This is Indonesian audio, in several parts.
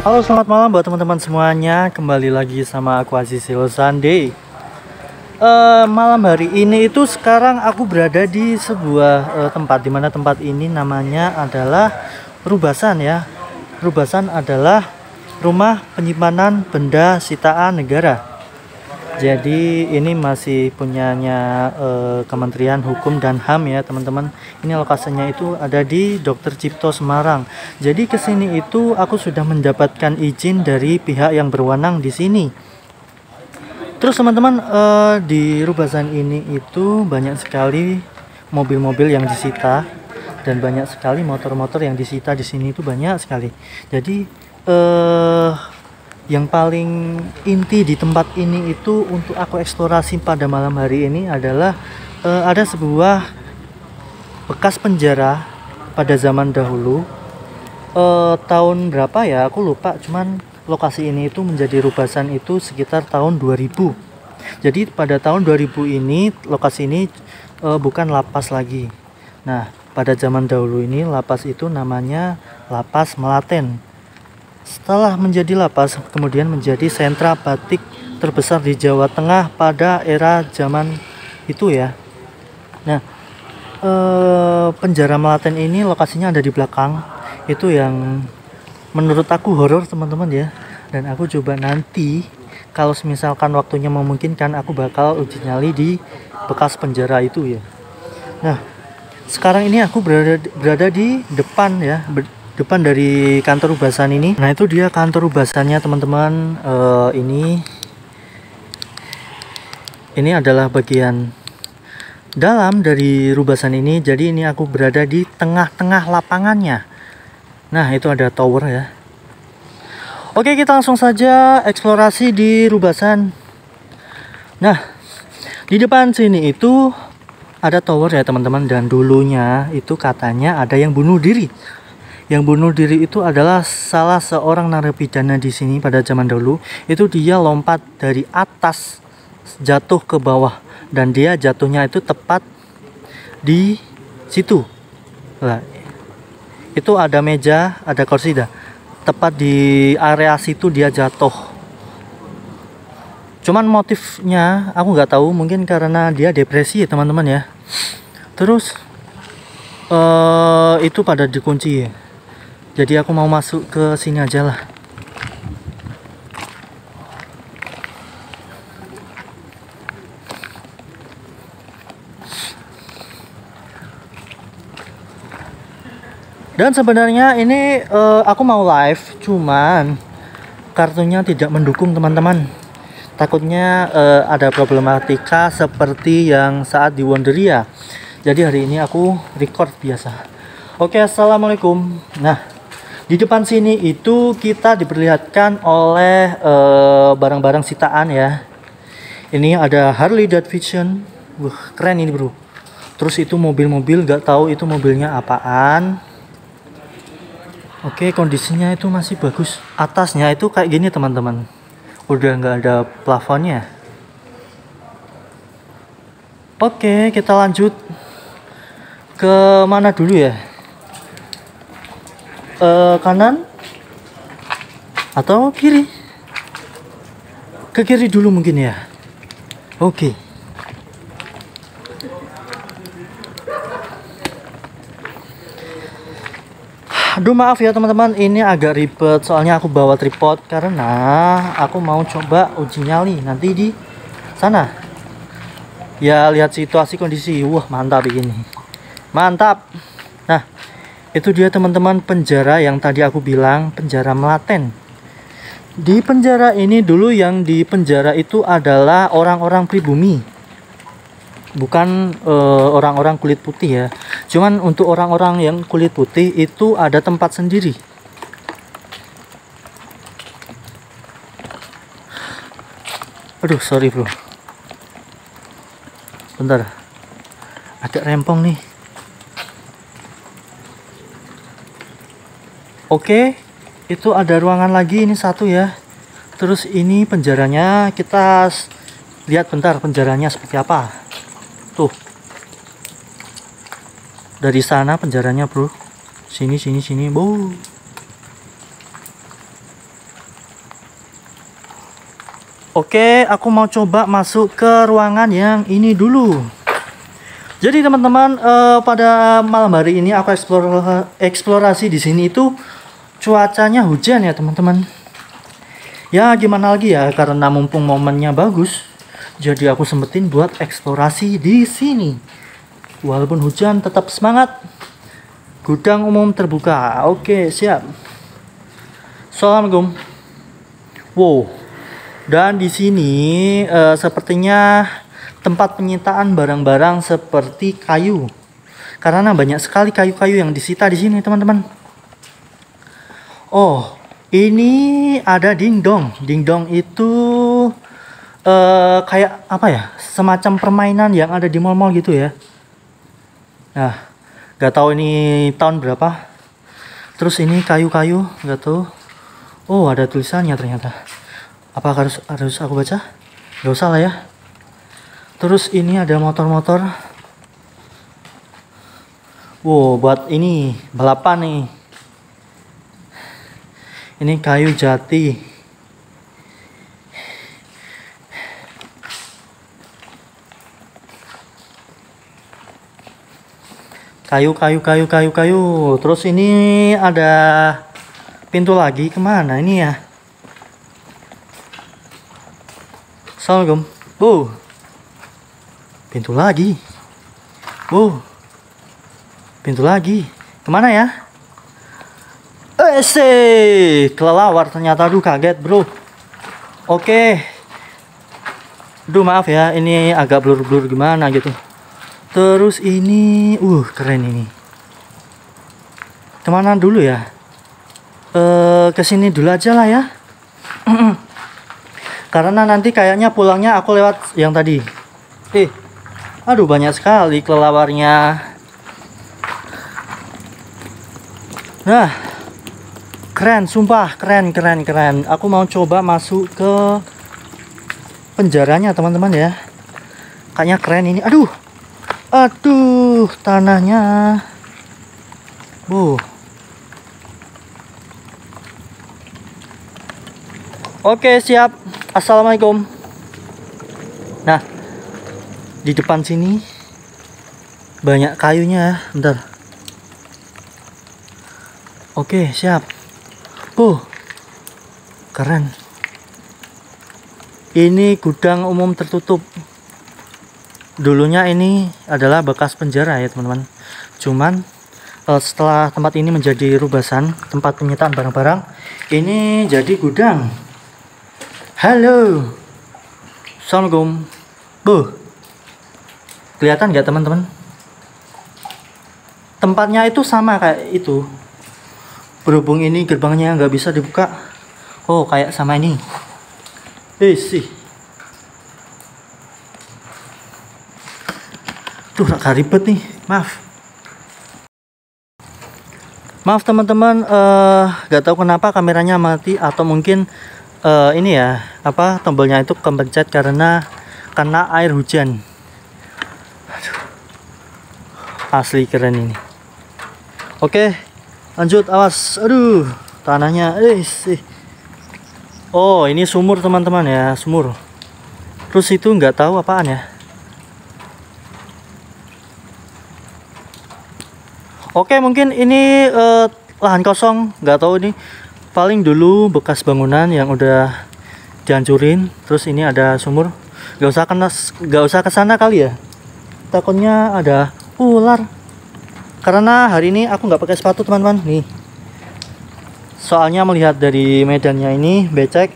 Halo, selamat malam buat teman-teman semuanya. Kembali lagi sama aku Aziz Silosande. Malam hari ini itu sekarang aku berada di sebuah tempat, di mana tempat ini namanya adalah Rubasan ya. Rubasan adalah rumah penyimpanan benda sitaan negara. Jadi ini masih punyanya Kementerian Hukum dan HAM ya teman-teman. Ini lokasinya itu ada di Dr. Cipto Semarang. Jadi kesini itu aku sudah mendapatkan izin dari pihak yang berwenang di sini. Terus teman-teman, di Rubasan ini itu banyak sekali mobil-mobil yang disita dan banyak sekali motor-motor yang disita di sini itu banyak sekali. Jadi yang paling inti di tempat ini itu untuk aku eksplorasi pada malam hari ini adalah ada sebuah bekas penjara pada zaman dahulu. Tahun berapa ya aku lupa, cuman lokasi ini itu menjadi Rubasan itu sekitar tahun 2000. Jadi pada tahun 2000 ini lokasi ini bukan lapas lagi. Nah, pada zaman dahulu ini lapas itu namanya Lapas Melaten. Setelah menjadi lapas, kemudian menjadi sentra batik terbesar di Jawa Tengah pada era zaman itu ya. Nah, penjara Melaten ini lokasinya ada di belakang. Itu yang menurut aku horor teman-teman ya. Dan aku coba nanti kalau misalkan waktunya memungkinkan, aku bakal uji nyali di bekas penjara itu ya. Nah, sekarang ini aku berada di depan ya, depan dari kantor Rubasan ini. Nah, itu dia kantor Rubasannya teman-teman. Ini adalah bagian dalam dari Rubasan ini. Jadi ini aku berada di tengah-tengah lapangannya. Nah, itu ada tower ya. Oke, kita langsung saja eksplorasi di Rubasan. Nah, di depan sini itu ada tower ya teman-teman. Dan dulunya itu katanya ada yang bunuh diri. Yang bunuh diri itu adalah salah seorang narapidana di sini pada zaman dahulu. Itu dia lompat dari atas jatuh ke bawah, dan dia jatuhnya itu tepat di situ. Nah, itu ada meja, ada kursi dah. Tepat di area situ dia jatuh. Cuman motifnya aku nggak tahu, mungkin karena dia depresi ya teman-teman ya. Terus itu pada dikunci ya. Jadi aku mau masuk ke sini aja lah. Dan sebenarnya ini aku mau live, cuman kartunya tidak mendukung teman-teman. Takutnya ada problematika seperti yang saat di Wonderia. Jadi hari ini aku record biasa. Oke, assalamualaikum. Nah, di depan sini itu kita diperlihatkan oleh barang-barang sitaan ya. Ini ada Harley Davidson. Wah, keren ini bro. Terus itu mobil-mobil, nggak tahu itu mobilnya apaan. Oke, kondisinya itu masih bagus. Atasnya itu kayak gini teman-teman. Udah nggak ada plafonnya. Oke, kita lanjut. Ke mana dulu ya? Kanan atau kiri? Ke kiri dulu mungkin ya. Oke. Aduh, maaf ya teman-teman, ini agak ribet soalnya aku bawa tripod karena aku mau coba uji nyali nanti di sana. Ya, lihat situasi kondisi. Wah, mantap begini. Mantap. Nah, itu dia teman-teman penjara yang tadi aku bilang, penjara Melaten. Di penjara ini dulu yang di penjara itu adalah orang-orang pribumi. Bukan orang-orang kulit putih ya. Cuman untuk orang-orang yang kulit putih itu ada tempat sendiri. Aduh, sorry bro. Bentar. Agak rempong nih. Oke, itu ada ruangan lagi, ini satu ya. Terus ini penjaranya, kita lihat bentar penjaranya seperti apa. Tuh. Dari sana penjaranya, bro. Sini. Bu. Oke, aku mau coba masuk ke ruangan yang ini dulu. Jadi teman-teman, pada malam hari ini aku eksplorasi di sini itu cuacanya hujan ya teman-teman. Ya gimana lagi ya, karena mumpung momennya bagus, jadi aku sempetin buat eksplorasi di sini. Walaupun hujan, tetap semangat. Gudang umum terbuka. Oke, siap. Assalamualaikum. Wow. Dan di sini sepertinya tempat penyitaan barang-barang seperti kayu. Karena banyak sekali kayu-kayu yang disita di sini, teman-teman. Oh, ini ada dingdong. Dingdong itu kayak apa ya? Semacam permainan yang ada di mall-mall gitu ya. Nah, nggak tahu ini tahun berapa. Terus ini kayu-kayu, nggak tahu. Oh, ada tulisannya ternyata. Apa harus aku baca? Nggak usah lah ya. Terus ini ada motor-motor. Wow, buat ini balapan nih. Ini kayu jati. Kayu. Terus ini ada pintu lagi, kemana ini ya? Assalamualaikum. Bu. Pintu lagi. Bu. Pintu lagi. Kemana ya? Kelelawar ternyata. Aduh, kaget bro. Oke. Aduh, maaf ya, ini agak blur-blur gimana gitu. Terus ini keren ini. Kemana dulu ya? Kesini dulu aja lah ya. Karena nanti kayaknya pulangnya aku lewat yang tadi. Aduh, banyak sekali kelelawarnya. Nah, keren, sumpah keren. Aku mau coba masuk ke penjaranya teman-teman ya. Kayaknya keren ini. Aduh, tanahnya. Oke, siap. Assalamualaikum. Nah, di depan sini banyak kayunya. Bentar. Oke, siap. Keren. Ini gudang umum tertutup. Dulunya ini adalah bekas penjara ya teman-teman. Cuman setelah tempat ini menjadi rubasan, tempat penyitaan barang-barang, ini jadi gudang. Halo. Assalamualaikum. Kelihatan nggak teman-teman? Tempatnya itu sama kayak itu. Berhubung ini gerbangnya nggak bisa dibuka. Oh, kayak sama ini. Sih. Tuh, agak ribet nih. Maaf teman-teman, nggak tahu kenapa kameranya mati, atau mungkin ini ya, tombolnya itu kepencet karena kena air hujan. Aduh. Asli keren ini. Oke. Lanjut, awas. Aduh, tanahnya. Oh, ini sumur teman-teman ya, sumur. Terus itu nggak tahu apaan ya. Oke, mungkin ini lahan kosong, nggak tahu ini. Paling dulu bekas bangunan yang udah dihancurin. Terus ini ada sumur. Nggak usah ke sana kali ya. Takutnya ada ular. Karena hari ini aku nggak pakai sepatu teman-teman nih. Soalnya melihat dari medannya ini becek,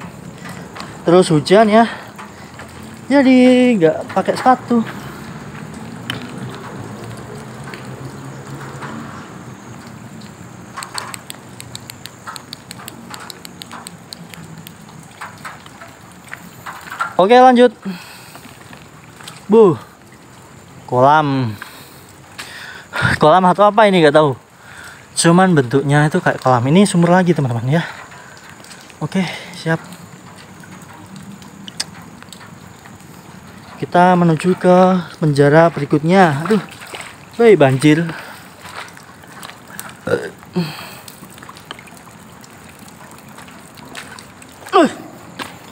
terus hujan ya, jadi nggak pakai sepatu. Oke, lanjut. Kolam atau apa ini nggak tahu. Cuman bentuknya itu kayak kolam. Ini sumur lagi teman-teman ya. Oke, siap. Kita menuju ke penjara berikutnya. Aduh, banjir.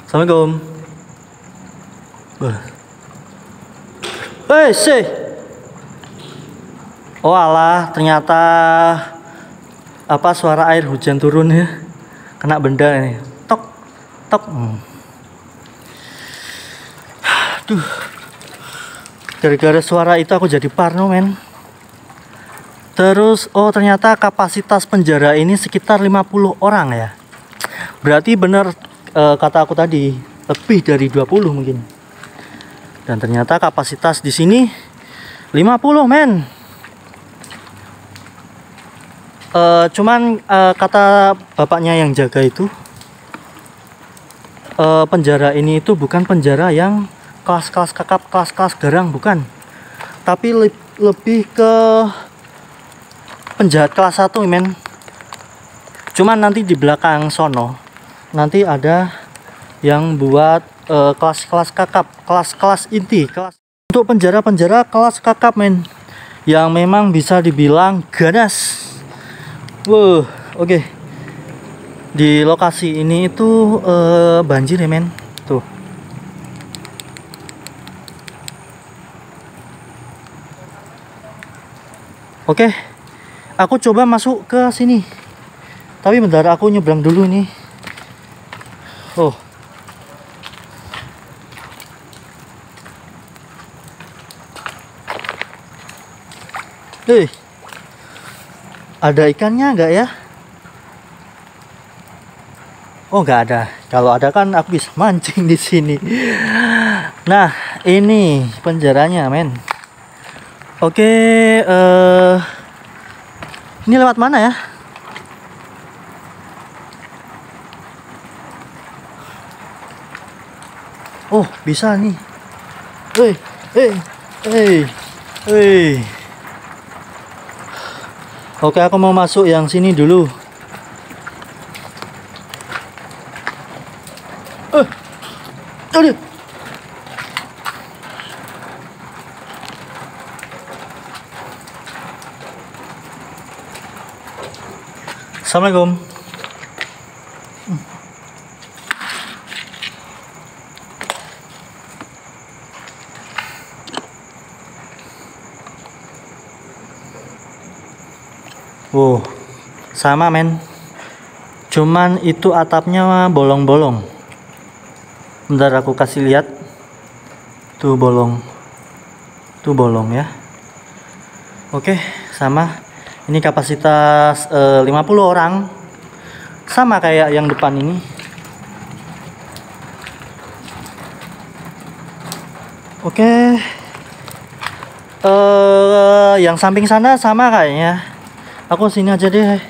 Assalamualaikum. Sih. Oh alah, ternyata apa suara air hujan turun ya. Kena benda ini. Tok, tok. Duh. Gara-gara suara itu aku jadi parno, men. Terus, oh ternyata kapasitas penjara ini sekitar 50 orang ya. Berarti bener kata aku tadi, lebih dari 20 mungkin. Dan ternyata kapasitas di sini 50, men. Cuman kata bapaknya yang jaga itu, penjara ini itu bukan penjara yang kelas-kelas kakap, kelas-kelas garang, bukan. Tapi lebih ke penjahat kelas 1, men. Cuman nanti di belakang sono nanti ada yang buat kelas-kelas kakap, kelas-kelas inti, kelas untuk penjara-penjara kelas kakap, men, yang memang bisa dibilang ganas. Wow, oke. Di lokasi ini itu banjir ya, men. Tuh. Oke. Aku coba masuk ke sini. Tapi bentar, aku nyebrang dulu nih. Oh. Ada ikannya nggak ya? Oh, nggak ada. Kalau ada kan aku bisa mancing di sini. Nah, ini penjaranya, men. Oke, ini lewat mana ya? Oh, bisa nih. Oke, aku mau masuk yang sini dulu. Aduh. Assalamualaikum. Wow, sama, men. Cuman itu atapnya bolong-bolong. Bentar aku kasih lihat. Tuh bolong. Tuh bolong ya. Oke, sama. Ini kapasitas 50 orang. Sama kayak yang depan ini. Oke. Yang samping sana sama kayaknya. Aku sini aja deh.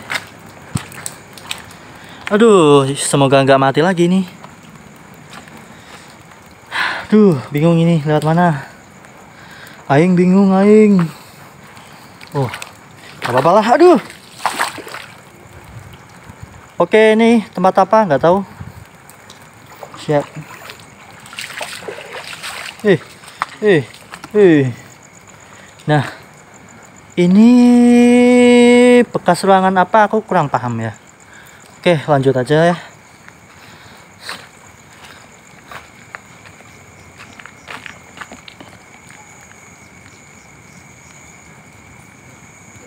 Aduh, semoga nggak mati lagi nih. Aduh, bingung ini lewat mana. Aing bingung, aing. Oh, gak apa-apa lah. Aduh. Oke, ini tempat apa? Nggak tahu. Siap. Nah, ini bekas ruangan apa? Aku kurang paham ya. Oke, lanjut aja ya.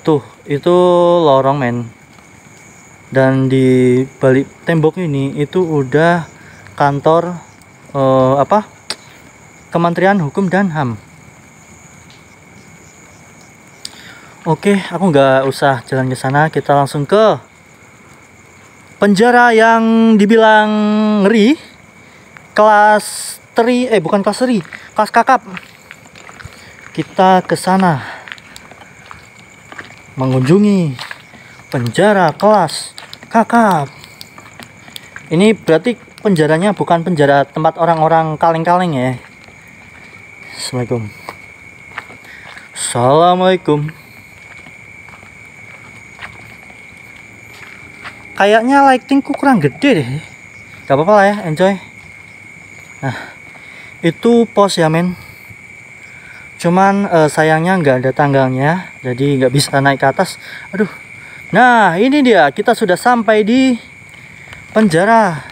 Tuh, itu lorong, men. Dan di balik tembok ini itu udah kantor Kementerian Hukum dan HAM. Oke, aku nggak usah jalan ke sana, kita langsung ke penjara yang dibilang ngeri, kelas 3, bukan kelas 3, kelas kakap. Kita ke sana mengunjungi penjara kelas kakap. Ini berarti penjaranya bukan penjara tempat orang-orang kaleng-kaleng ya. Assalamualaikum. Assalamualaikum. Kayaknya lightingku kurang gede deh. Gak apa-apa lah ya, enjoy. Nah, itu pos ya, men. Cuman sayangnya nggak ada tanggalnya, jadi nggak bisa naik ke atas. Aduh. Nah, ini dia, kita sudah sampai di penjara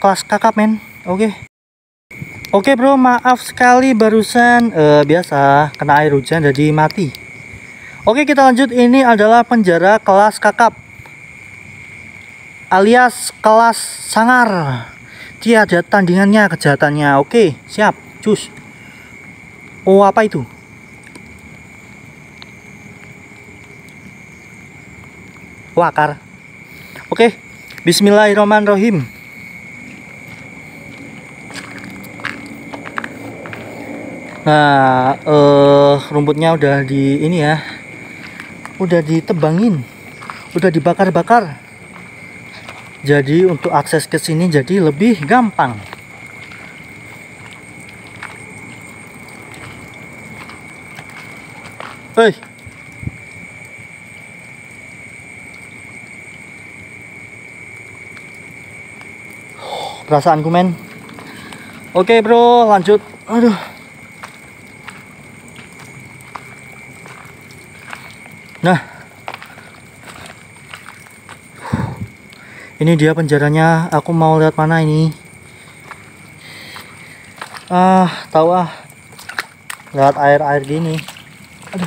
kelas kakap, men. Oke. Oke bro, maaf sekali barusan biasa kena air hujan jadi mati. Oke, kita lanjut. Ini adalah penjara kelas kakap alias kelas sangar. Tiada tandingannya kejahatannya. Oke, siap, cus. Oh, apa itu? Wakar. Oke, bismillahirrahmanirrahim. Nah, rumputnya udah di ini ya, udah ditebangin, udah dibakar-bakar. Jadi untuk akses ke sini jadi lebih gampang. Hei, perasaanku men. Oke bro, lanjut. Aduh. Nah, ini dia penjaranya. Aku mau lihat mana ini. Tahu ah. Lihat air-air gini. Aduh.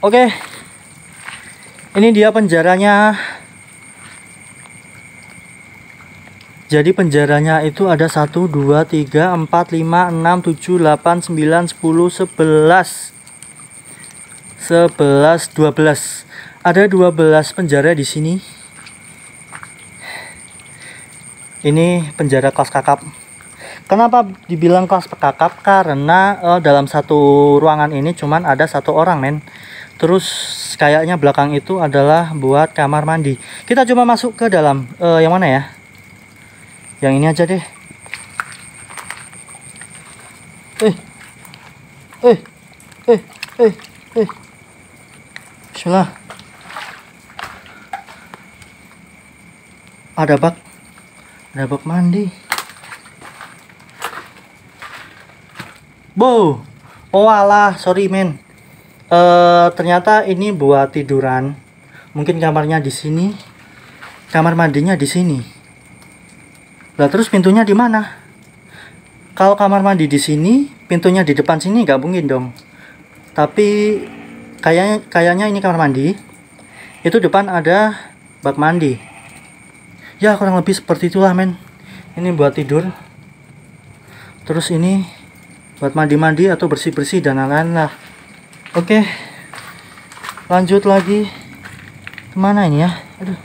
Oke. Ini dia penjaranya. Jadi penjaranya itu ada 1, 2, 3, 4, 5, 6, 7, 8, 9, 10, 11. 11, 12. Ada 12 penjara di sini. Ini penjara kelas kakap. Kenapa dibilang kelas kakap? Karena dalam satu ruangan ini cuman ada 1 orang men. Terus kayaknya belakang itu adalah buat kamar mandi. Kita coba masuk ke dalam. Yang mana ya? Yang ini aja deh. Bismillah. Ada bak mandi. Wow. Oh alah, sorry men. Ternyata ini buat tiduran. Mungkin kamarnya di sini, kamar mandinya di sini. Lah terus pintunya di mana? Kalau kamar mandi di sini, pintunya di depan sini nggak mungkin dong. Tapi kayaknya ini kamar mandi. Itu depan ada bak mandi. Ya kurang lebih seperti itulah men. Ini buat tidur. Terus ini buat mandi-mandi atau bersih-bersih dan lain-lain lah. Oke. Lanjut lagi. Kemana ini ya? Aduh.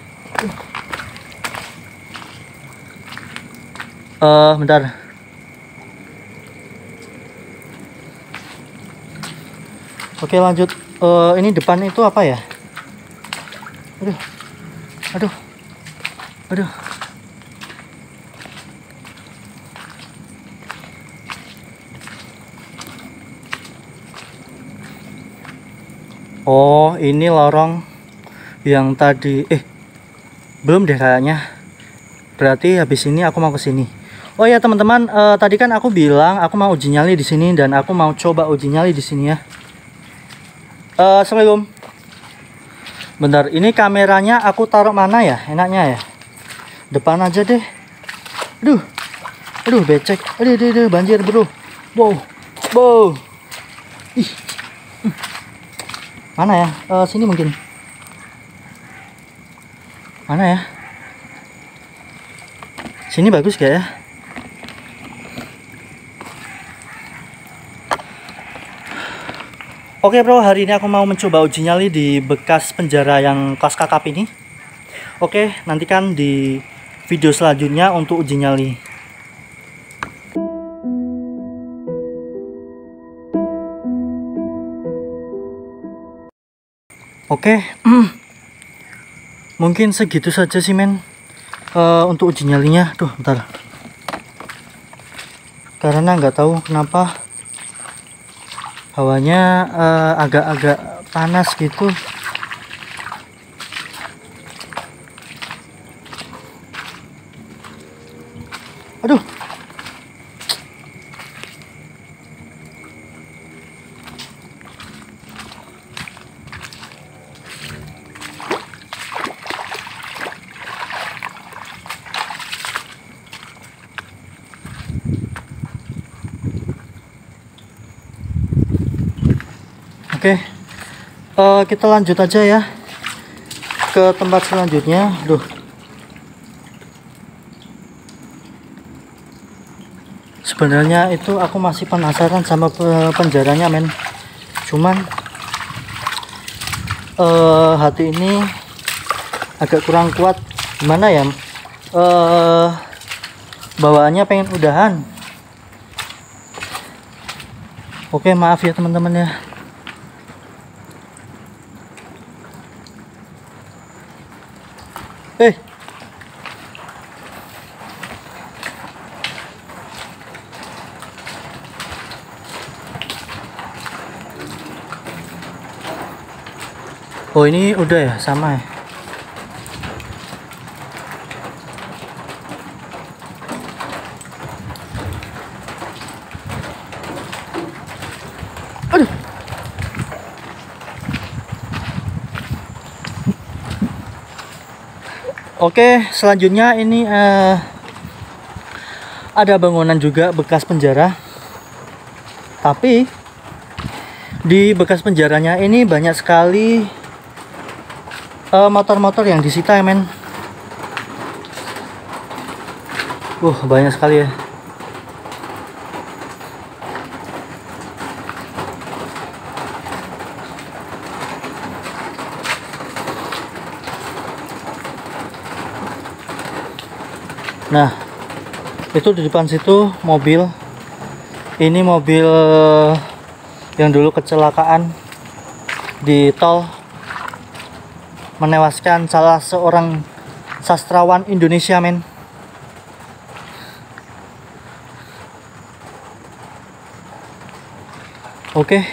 Bentar. Oke lanjut. Ini depan itu apa ya? Aduh. Oh, ini lorong yang tadi. Belum deh kayaknya. Berarti habis ini aku mau ke sini. Oh ya teman-teman, tadi kan aku bilang aku mau uji nyali di sini dan aku mau coba uji nyali di sini ya. Assalamualaikum. Bentar, ini kameranya aku taruh mana ya? Enaknya ya. Depan aja deh. Aduh becek. Aduh banjir bro. Wow. Ih. Mana ya? Sini mungkin. Mana ya? Sini bagus gak ya? Oke bro, hari ini aku mau mencoba uji nyali di bekas penjara yang kelas kakap ini. Oke, nantikan di video selanjutnya untuk uji nyali. Oke, mungkin segitu saja sih men. Untuk uji nyalinya. Duh, bentar. Karena nggak tahu kenapa hawanya agak-agak panas gitu. Aduh. Oke, kita lanjut aja ya ke tempat selanjutnya. Duh, sebenarnya itu aku masih penasaran sama penjaranya men, cuman hati ini agak kurang kuat. Gimana ya, bawaannya pengen udahan. Oke, maaf ya teman-teman ya. Oh, ini udah ya, sama ya. Aduh. Oke, selanjutnya ini ada bangunan juga bekas penjara. Tapi di bekas penjaranya ini banyak sekali motor-motor yang disita ya men. Banyak sekali ya. Nah, itu di depan situ mobil. Ini mobil yang dulu kecelakaan di tol, menewaskan salah seorang sastrawan Indonesia men. Oke,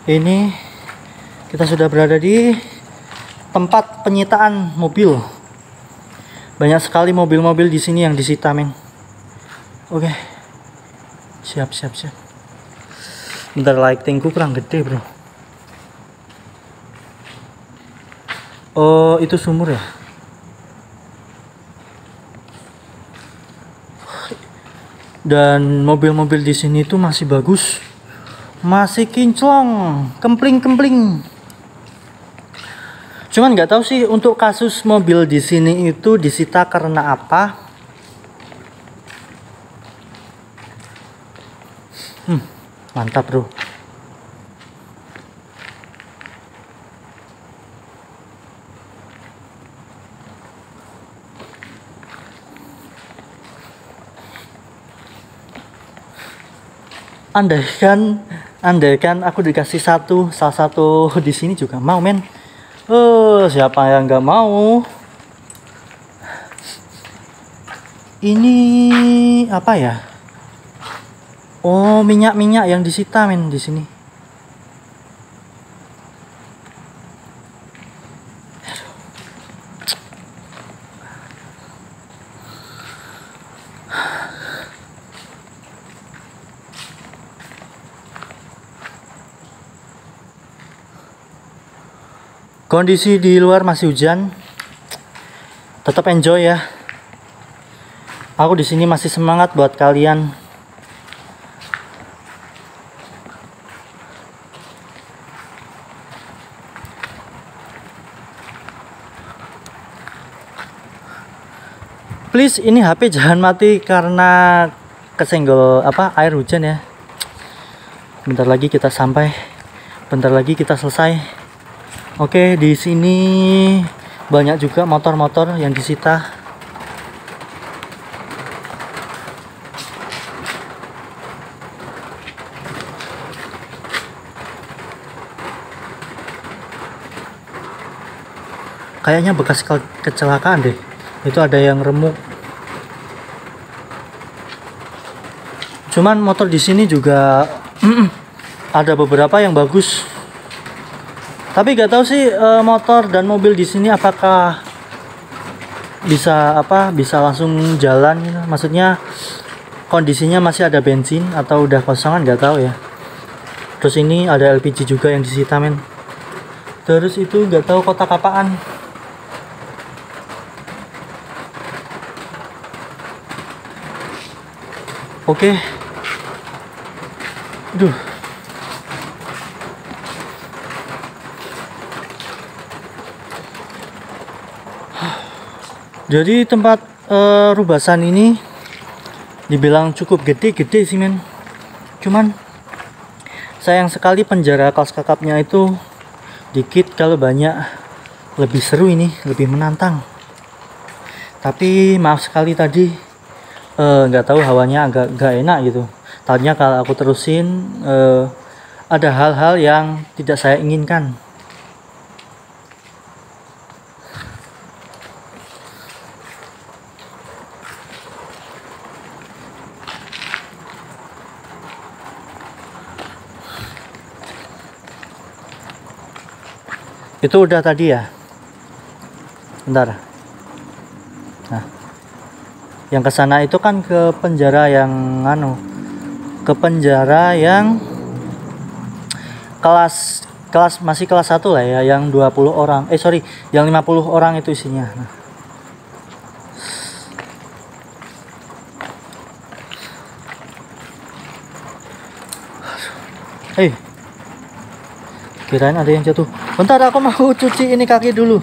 ini kita sudah berada di tempat penyitaan mobil. Banyak sekali mobil-mobil di sini yang disita men. Oke, siap. Bentar, lightingku kurang gede bro. Oh, itu sumur ya. Dan mobil-mobil di sini tuh masih bagus, masih kinclong, kempling. Cuman nggak tahu sih untuk kasus mobil di sini itu disita karena apa. Mantap bro. Andaikan aku dikasih salah satu di sini juga mau men. Siapa yang nggak mau? Ini apa ya? Oh, minyak yang disita men di sini. Kondisi di luar masih hujan. Tetap enjoy ya. Aku di sini masih semangat buat kalian. Please, ini HP jangan mati karena kesenggol air hujan ya. Bentar lagi kita sampai. Bentar lagi kita selesai. Oke, di sini banyak juga motor-motor yang disita. Kayaknya bekas kecelakaan deh. Itu ada yang remuk. Cuman motor di sini juga ada beberapa yang bagus. Tapi gak tahu sih motor dan mobil di sini apakah bisa langsung jalan gitu. Maksudnya kondisinya masih ada bensin atau udah kosongan, gak tahu ya. Terus ini ada LPG juga yang disita men. Terus itu gak tahu kotak apaan. Oke. Aduh. Jadi tempat Rubasan ini dibilang cukup gede sih men. Cuman sayang sekali penjara kelas kakapnya itu dikit, kalau banyak lebih seru ini, lebih menantang. Tapi maaf sekali tadi nggak tahu hawanya agak gak enak gitu. Tadinya kalau aku terusin ada hal-hal yang tidak saya inginkan. Itu udah tadi ya. Bentar. Nah, yang ke sana itu kan ke penjara yang ke penjara yang kelas masih kelas 1 lah ya, yang 20 orang. Sorry, yang 50 orang itu isinya. Nah. Kirain ada yang jatuh. Bentar, aku mau cuci ini kaki dulu.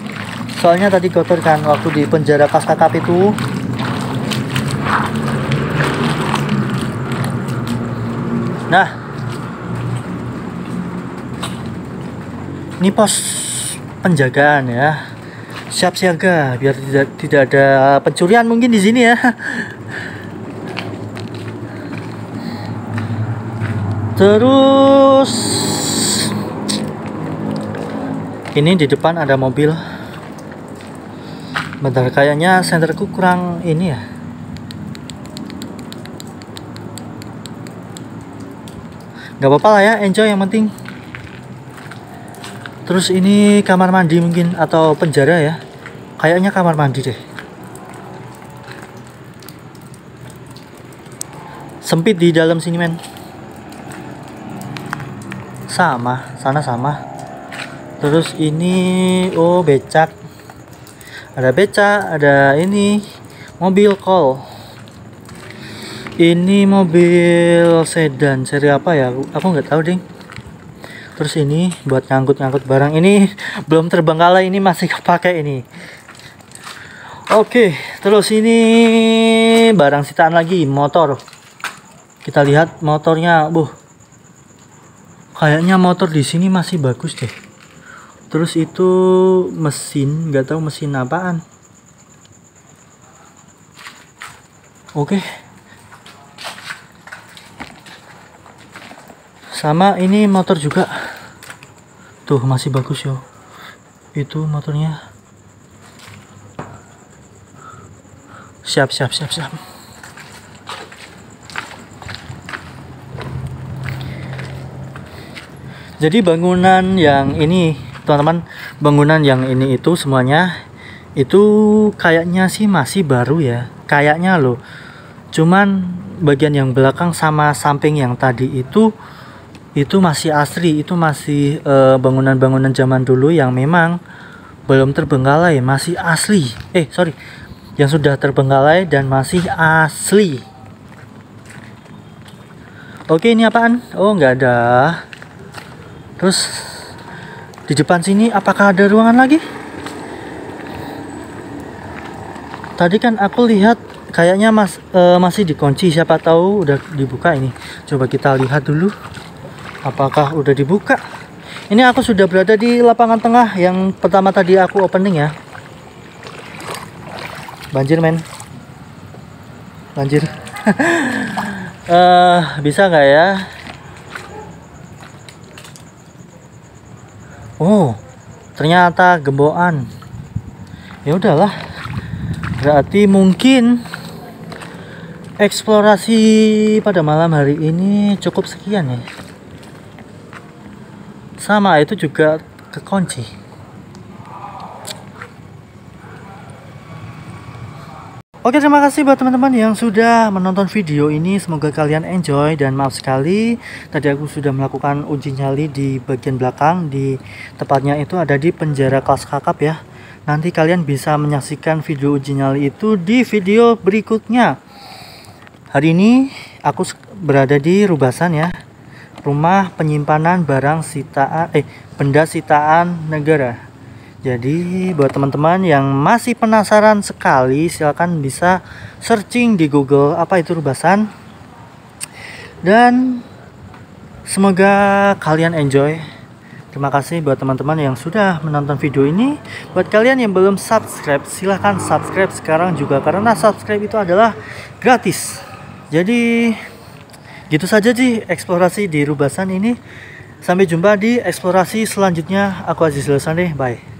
Soalnya tadi kotor kan waktu di penjara kelas kakap itu. Nah, ini pos penjagaan ya. Siap siaga biar tidak ada pencurian mungkin di sini ya. Terus ini di depan ada mobil. Bentar, kayaknya senterku kurang ini ya. Gak apa-apa lah ya, enjoy yang penting. Terus ini kamar mandi mungkin, atau penjara ya. Kayaknya kamar mandi deh. Sempit di dalam sini men. Sama, sana sama. Terus ini becak. Ada becak, ada ini mobil call. Ini mobil sedan seri apa ya? Aku nggak tahu ding. Terus ini buat ngangkut-ngangkut barang. Ini belum terbengkalai, ini masih kepake ini. Oke, terus ini barang sitaan lagi, motor. Kita lihat motornya, kayaknya motor di sini masih bagus deh. Terus itu mesin, nggak tahu mesin apaan. Oke. Sama ini motor juga. Tuh masih bagus yo. Itu motornya. Siap. Jadi bangunan yang ini, teman-teman, bangunan yang ini itu semuanya itu kayaknya sih masih baru ya. Kayaknya loh. Cuman bagian yang belakang sama samping yang tadi itu masih asli, itu masih bangunan-bangunan zaman dulu yang memang belum terbengkalai, masih asli. Yang sudah terbengkalai dan masih asli. Oke, ini apaan? Oh, nggak ada. Terus di depan sini apakah ada ruangan lagi? Tadi kan aku lihat kayaknya masih dikunci, siapa tahu udah dibuka ini. Coba kita lihat dulu. Apakah udah dibuka? Ini aku sudah berada di lapangan tengah yang pertama tadi aku opening ya. Banjir men. Banjir. Bisa nggak ya? Oh, ternyata gembokan. Ya udahlah. Berarti mungkin eksplorasi pada malam hari ini cukup sekian ya. Sama itu juga kekunci. Oke, terima kasih buat teman-teman yang sudah menonton video ini. Semoga kalian enjoy, dan maaf sekali tadi aku sudah melakukan uji nyali di bagian belakang, di tepatnya itu ada di penjara kelas kakap ya. Nanti kalian bisa menyaksikan video uji nyali itu di video berikutnya. Hari ini aku berada di Rubasan ya, rumah penyimpanan barang sitaan benda sitaan negara. Jadi buat teman-teman yang masih penasaran sekali, silahkan bisa searching di Google apa itu Rubasan. Dan semoga kalian enjoy. Terima kasih buat teman-teman yang sudah menonton video ini. Buat kalian yang belum subscribe, silahkan subscribe sekarang juga, karena subscribe itu adalah gratis. Jadi gitu saja sih eksplorasi di Rubasan ini. Sampai jumpa di eksplorasi selanjutnya. Aku Aziz Losande, bye.